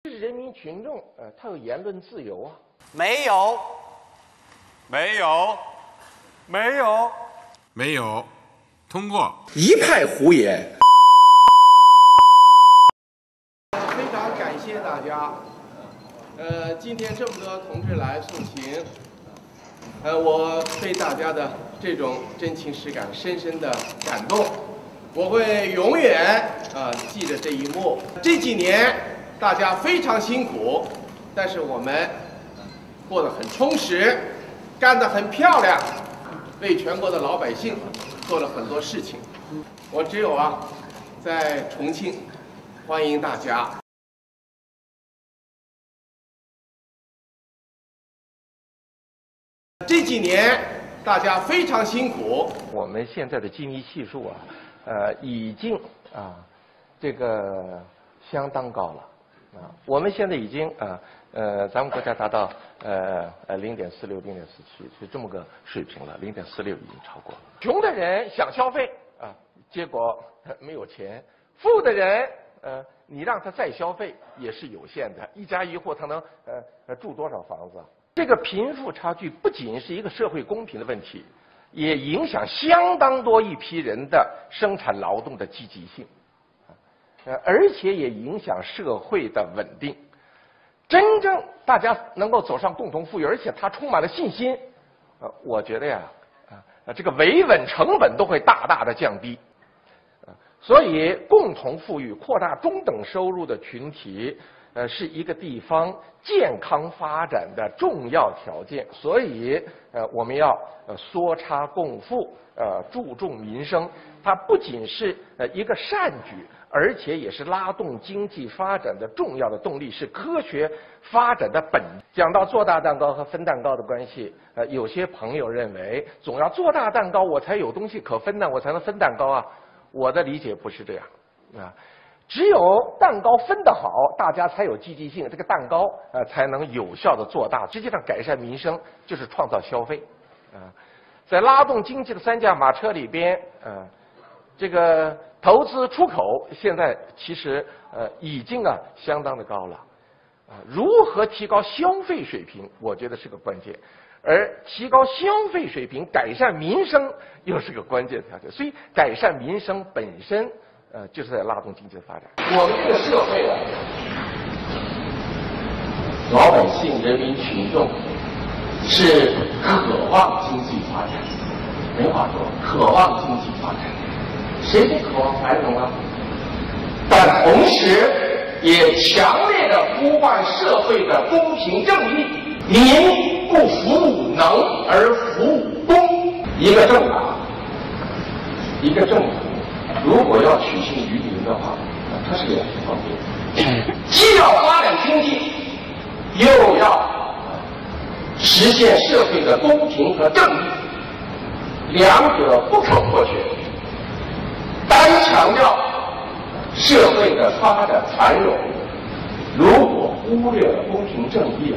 是人民群众，他有言论自由啊。没有，没有，没有，没有，通过。一派胡言。非常感谢大家。今天这么多同志来送行，我对大家的这种真情实感深深的感动，我会永远记着这一幕。这几年大家非常辛苦，但是我们过得很充实，干得很漂亮，为全国的老百姓做了很多事情。我只有在重庆欢迎大家。这几年大家非常辛苦，我们现在的基尼系数已经这个相当高了我们现在已经咱们国家达到0.46、0.47是这么个水平了，0.46已经超过了。穷的人想消费结果没有钱；富的人你让他再消费也是有限的，一家一户他能住多少房子？这个贫富差距不仅是一个社会公平的问题，也影响相当多一批人的生产劳动的积极性，而且也影响社会的稳定。真正大家能够走上共同富裕，而且它充满了信心，我觉得这个维稳成本都会大大的降低。所以，共同富裕、扩大中等收入的群体。是一个地方健康发展的重要条件，所以我们要缩差共富，注重民生。它不仅是一个善举，而且也是拉动经济发展的重要的动力，是科学发展的本。讲到做大蛋糕和分蛋糕的关系，有些朋友认为总要做大蛋糕，我才有东西可分呢，我才能分蛋糕啊。我的理解不是这样只有蛋糕分得好，大家才有积极性，这个蛋糕才能有效的做大。实际上，改善民生就是创造消费在拉动经济的三驾马车里边这个投资出口现在其实已经相当的高了如何提高消费水平，我觉得是个关键。而提高消费水平，改善民生又是个关键条件。所以，改善民生本身。就是在拉动经济的发展。我们这个社会老百姓、人民群众是渴望经济发展，没话说，渴望经济发展。谁不渴望繁荣啊？但同时也强烈的呼唤社会的公平正义，民不服务能而服务公。一个政党，一个政府。如果要取信于民的话，它是两方面，既要发展经济，又要实现社会的公平和正义，两者不可或缺。单强调社会的发展繁荣，如果忽略了公平正义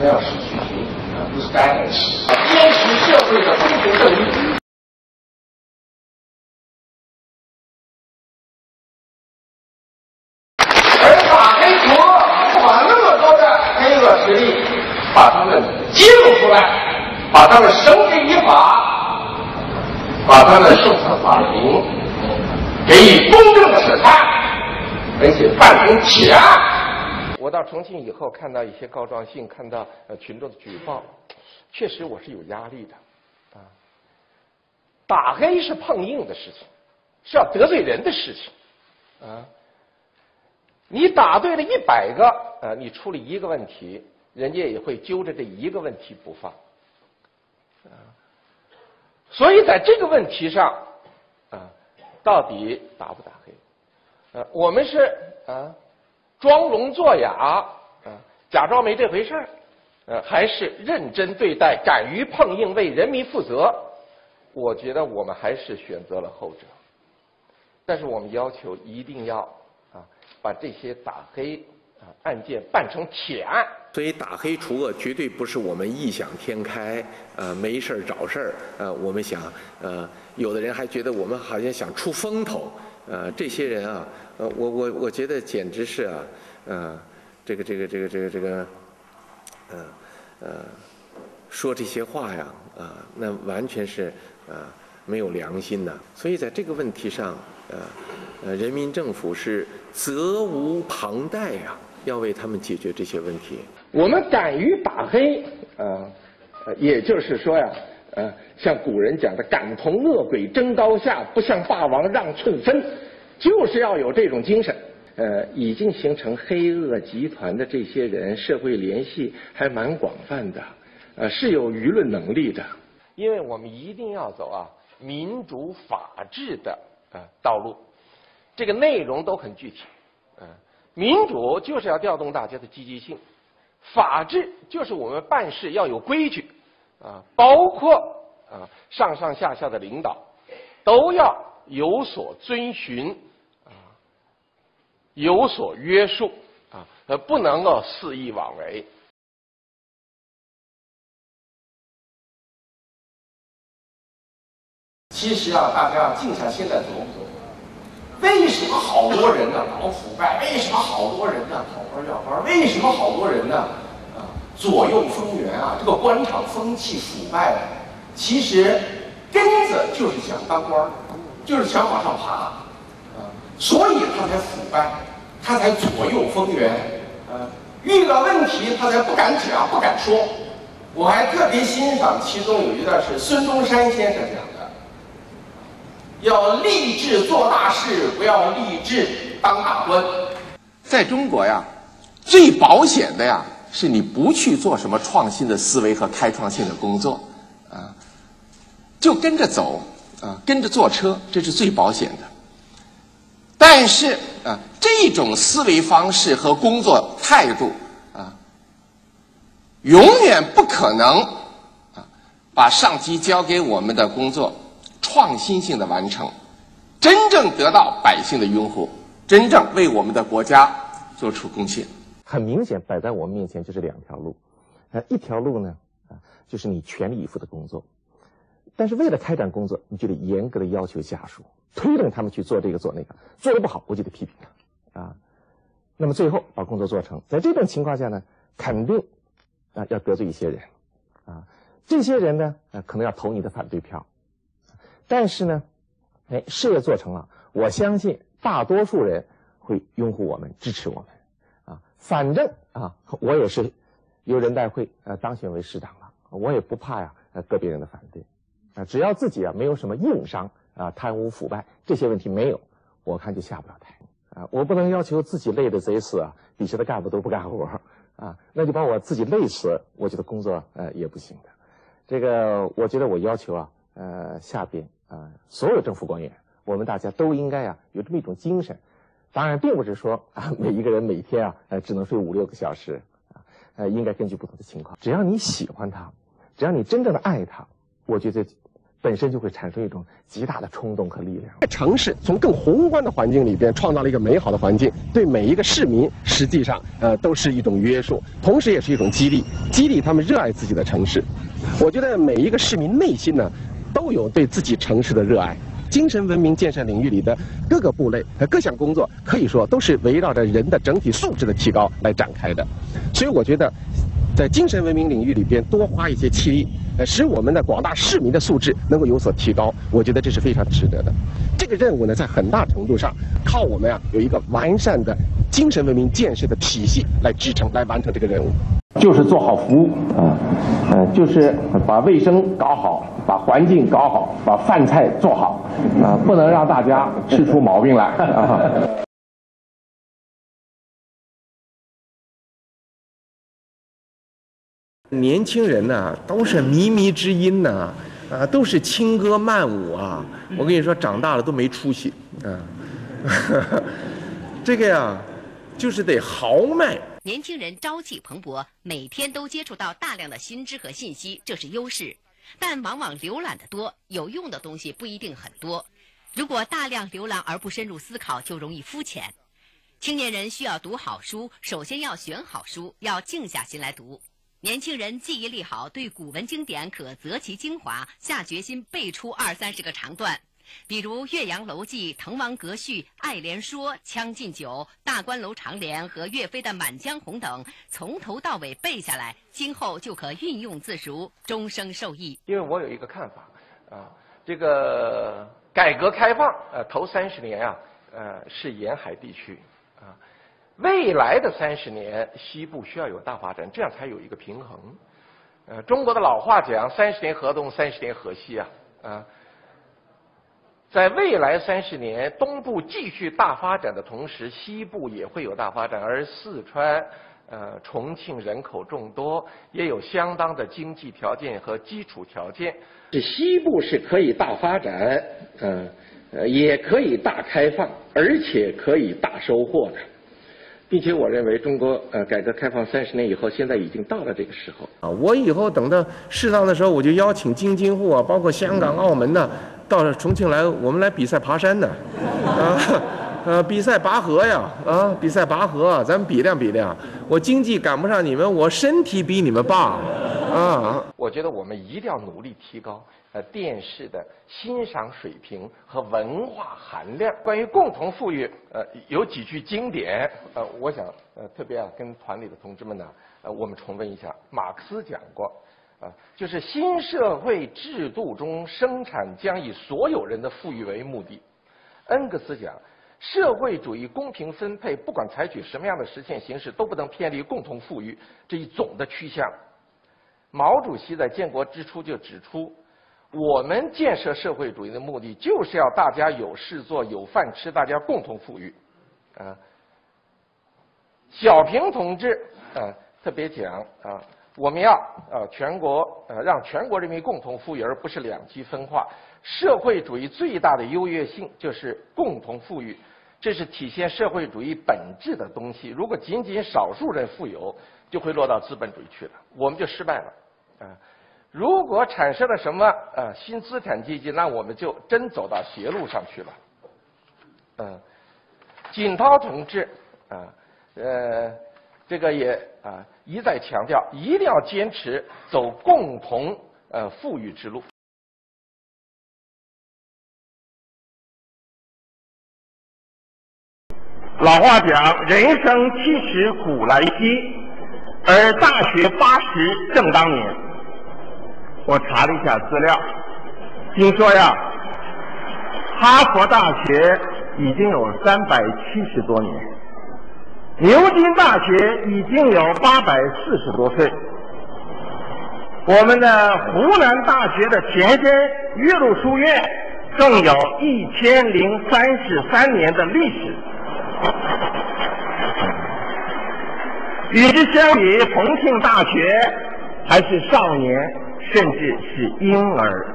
那要失去平衡不是balance。坚持社会的公平正义。实力把他们揭露出来，把他们绳之以法，把他们送上法庭，给予公正的审判，而且办成起案。我到重庆以后，看到一些告状信，看到群众的举报，确实我是有压力的打黑是碰硬的事情，是要得罪人的事情你打对了100个你处理一个问题，人家也会揪着这一个问题不放所以在这个问题上到底打不打黑我们是装聋作哑假装没这回事还是认真对待，敢于碰硬，为人民负责？我觉得我们还是选择了后者。但是我们要求一定要把这些打黑案件办成铁案。所以打黑除恶绝对不是我们异想天开，没事找事儿，我们想，有的人还觉得我们好像想出风头，这些人我觉得简直是说这些话呀，那完全是没有良心的。所以在这个问题上，人民政府是责无旁贷呀，要为他们解决这些问题。我们敢于打黑，也就是说呀，像古人讲的“敢同恶鬼争高下，不向霸王让寸分”，就是要有这种精神。已经形成黑恶集团的这些人，社会联系还蛮广泛的，是有舆论能力的。因为我们一定要走民主法治的道路，这个内容都很具体。民主就是要调动大家的积极性，法治就是我们办事要有规矩，包括上上下下的领导都要有所遵循，有所约束，不能够肆意妄为。其实大家要静下心来琢磨琢磨，为什么好多人呢搞腐败？为什么好多人呢讨官要官？为什么好多人呢左右逢源这个官场风气腐败其实根子就是想当官，就是想往上爬，所以他才腐败，他才左右逢源，遇到问题他才不敢讲不敢说。我还特别欣赏其中有一段是孙中山先生讲的，要立志做大事，不要立志当大官。在中国呀，最保险的呀是你不去做什么创新的思维和开创性的工作，就跟着走，跟着坐车，这是最保险的。但是这种思维方式和工作态度永远不可能把上级交给我们的工作创新性的完成，真正得到百姓的拥护，真正为我们的国家做出贡献。很明显摆在我们面前就是两条路，一条路呢就是你全力以赴的工作，但是为了开展工作，你就得严格的要求下属，推动他们去做这个做那个，做得不好我就得批评他那么最后把工作做成。在这种情况下呢，肯定要得罪一些人这些人呢可能要投你的反对票，但是呢事业做成了，我相信大多数人会拥护我们，支持我们反正我也是由人代会当选为市长了，我也不怕个别人的反对只要自己没有什么硬伤贪污腐败这些问题没有，我看就下不了台我不能要求自己累得贼死底下的干部都不干活那就把我自己累死，我觉得工作也不行的。这个我觉得我要求下边所有政府官员，我们大家都应该有这么一种精神。当然并不是说每一个人每天只能睡5-6个小时应该根据不同的情况，只要你喜欢它，只要你真正的爱它，我觉得本身就会产生一种极大的冲动和力量。城市从更宏观的环境里边创造了一个美好的环境，对每一个市民实际上都是一种约束，同时也是一种激励，激励他们热爱自己的城市。我觉得每一个市民内心呢都有对自己城市的热爱。精神文明建设领域里的各个部类和各项工作，可以说都是围绕着人的整体素质的提高来展开的。所以我觉得在精神文明领域里边多花一些气力，使我们的广大市民的素质能够有所提高，我觉得这是非常值得的。这个任务呢，在很大程度上靠我们有一个完善的精神文明建设的体系来支撑，来完成这个任务。就是做好服务就是把卫生搞好，把环境搞好，把饭菜做好不能让大家吃出毛病来年轻人呢都是靡靡之音呢都是轻歌曼舞我跟你说长大了都没出息这个呀就是得豪迈。年轻人朝气蓬勃，每天都接触到大量的新知和信息，这是优势，但往往浏览的多，有用的东西不一定很多。如果大量浏览而不深入思考，就容易肤浅。青年人需要读好书，首先要选好书，要静下心来读。年轻人记忆力好，对古文经典可择其精华，下决心背出20-30个长段。比如《岳阳楼记》《滕王阁序》《爱莲说》《将进酒》《大观楼长联》和岳飞的《满江红》等，从头到尾背下来，今后就可运用自如，终生受益。因为我有一个看法啊，这个改革开放头30年啊，是沿海地区啊，未来的30年西部需要有大发展，这样才有一个平衡。中国的老话讲30年河东，30年河西啊，在未来30年，东部继续大发展的同时，西部也会有大发展，而四川、重庆人口众多，也有相当的经济条件和基础条件。西部是可以大发展，也可以大开放，而且可以大收获的。并且我认为中国改革开放30年以后，现在已经到了这个时候啊！我以后等到适当的时候，我就邀请京津沪啊，包括香港、澳门呢，到重庆来，我们来比赛爬山的，比赛拔河呀，比赛拔河，咱们比量比量。我经济赶不上你们，我身体比你们棒啊！我觉得我们一定要努力提高电视的欣赏水平和文化含量。关于共同富裕，有几句经典，我想特别跟团里的同志们呢，我们重温一下。马克思讲过，就是新社会制度中生产将以所有人的富裕为目的。恩格斯讲，社会主义公平分配，不管采取什么样的实现形式，都不能偏离共同富裕这一总的趋向。毛主席在建国之初就指出，我们建设社会主义的目的就是要大家有事做、有饭吃，大家共同富裕。小平同志特别讲我们要全国让全国人民共同富裕，而不是两极分化。社会主义最大的优越性就是共同富裕，这是体现社会主义本质的东西。如果仅仅少数人富有，就会落到资本主义去了，我们就失败了。如果产生了什么新资产阶级，那我们就真走到邪路上去了。锦涛同志这个也一再强调，一定要坚持走共同富裕之路。老话讲，人生70古来稀，而大学80正当年。我查了一下资料，听说呀，哈佛大学已经有370多年，牛津大学已经有840多岁，我们的湖南大学的前身岳麓书院更有1033年的历史。与之相比，重庆大学还是少年，甚至是婴儿。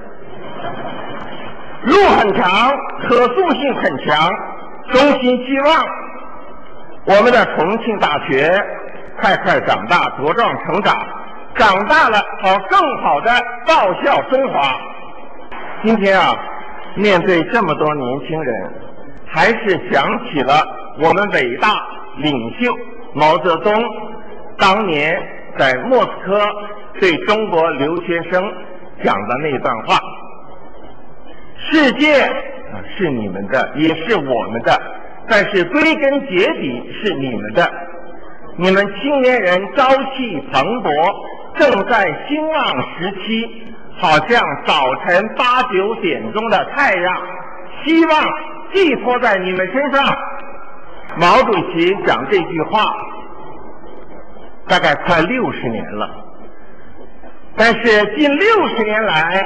路很长，可塑性很强，衷心希望我们的重庆大学快快长大，茁壮成长，长大了好更好的报效中华。今天面对这么多年轻人，还是想起了我们伟大领袖毛泽东当年在莫斯科对中国留学生讲的那段话：世界是你们的，也是我们的，但是归根结底是你们的。你们青年人朝气蓬勃，正在兴旺时期，好像早晨8、9点钟的太阳，希望寄托在你们身上。毛主席讲这句话大概快60年了，但是近60年来，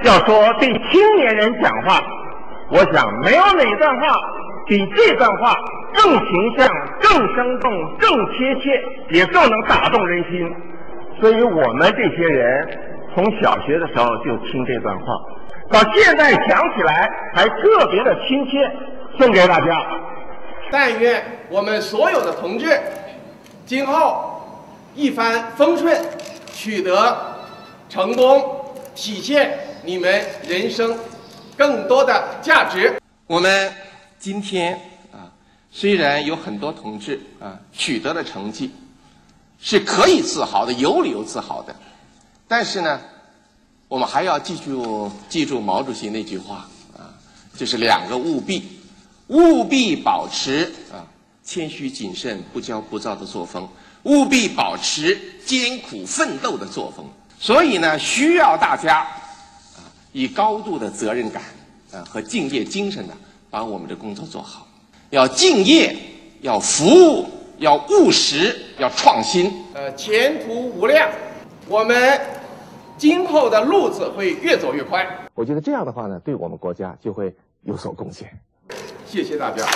要说对青年人讲话，我想没有哪段话比这段话更形象、更生动、更贴切，也更能打动人心。所以我们这些人从小学的时候就听这段话，到现在想起来还特别的亲切，送给大家。但愿我们所有的同志今后一帆风顺，取得成功，体现你们人生更多的价值。我们今天虽然有很多同志取得了成绩，是可以自豪的，有理由自豪的，但是呢，我们还要记住毛主席那句话啊，就是2个务必，务必保持谦虚谨慎、不骄不躁的作风，务必保持艰苦奋斗的作风。所以呢，需要大家以高度的责任感和敬业精神呢，把我们的工作做好。要敬业，要服务，要务实，要创新。前途无量，我们今后的路子会越走越宽。我觉得这样的话呢，对我们国家就会有所贡献。谢谢大家。